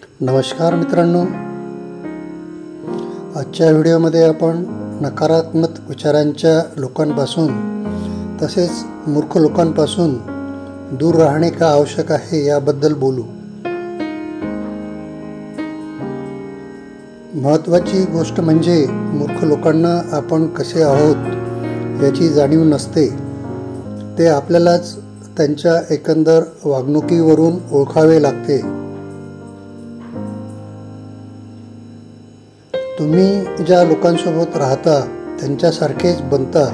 नमस्कार मित्रांनो, आजच्या व्हिडिओमध्ये आपण नकारात्मक विचारांच्या लोकांपासून तसेच मूर्ख लोकांपासून दूर राहणे का आवश्यक आहे याबद्दल बोलू। महत्त्वाची गोष्ट म्हणजे मूर्ख लोकांना आपण कसे आहोत याची जाणीव नसते। ते आपल्यालाच त्यांच्या एकंदर वागणुकीवरून ओळखावे लागते। तुम्ही ज्या लोकांसोबत राहता त्यांच्यासारखेच बनता।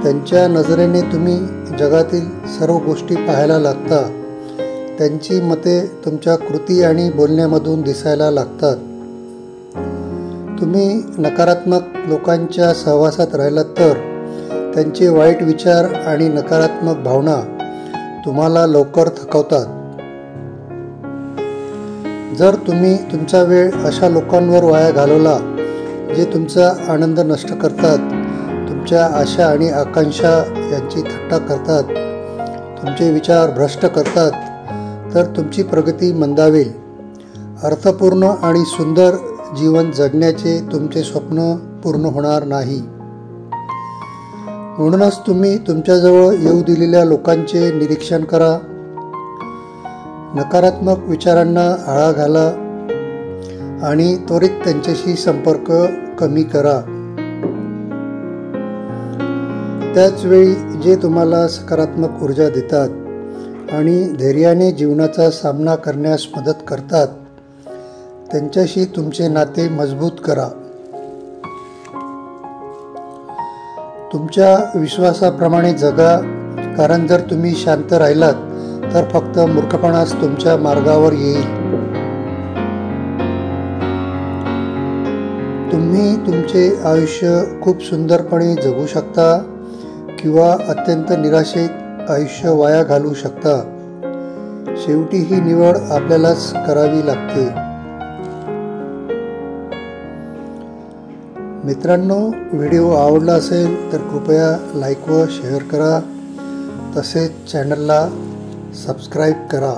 त्यांच्या नजरेने तुम्ही जगातील सर्व गोष्टी पाहायला लागता। त्यांची मते तुमच्या कृती आणि बोलण्यामधून दिसायला लागतात। तुम्ही नकारात्मक लोकांच्या सहवासात राहिलात तर त्यांचे वाईट विचार आणि नकारात्मक भावना तुम्हाला लवकर थकवतात। जर तुम्ही तुमचा वेळ अशा लोकांवर वाया घालवला जे तुमचा आनंद नष्ट करतात, तुमच्या आशा आणि आकांक्षा यांची थट्टा करतात, तुमचे विचार भ्रष्ट करतात, तर तुमची प्रगती मंदावेल। अर्थपूर्ण आणि सुंदर जीवन जगण्याचे तुमचे स्वप्न पूर्ण होणार नाही। म्हणूनच तुम्ही तुमच्याजवळ येऊ दिलेल्या लोकांचे निरीक्षण करा। नकारात्मक विचारांना आळा घाला आणि त्वरित त्यांच्याशी संपर्क कमी करा। त्याच वेळी जे तुम्हाला सकारात्मक ऊर्जा देतात आणि धैर्याने जीवनाचा सामना करण्यास मदत करतात त्यांच्याशी तुमचे नाते मजबूत करा। तुमच्या विश्वासाप्रमाणे जगा, कारण जर तुम्ही शांत राहिलात तर फक्त मूर्खपणाच तुमच्या मार्गावर येईल। तुम्ही तुमचे आयुष्य खूप सुंदरपणे जगू शकता किंवा अत्यंत निराशेत आयुष्य वाया घालवू शकता। शेवटी ही निवड आपल्यालाच करावी लागते। मित्रांनो, व्हिडिओ आवडला असेल तर कृपया लाईक व शेअर करा, तसेच चॅनलला सबस्क्राईब करा।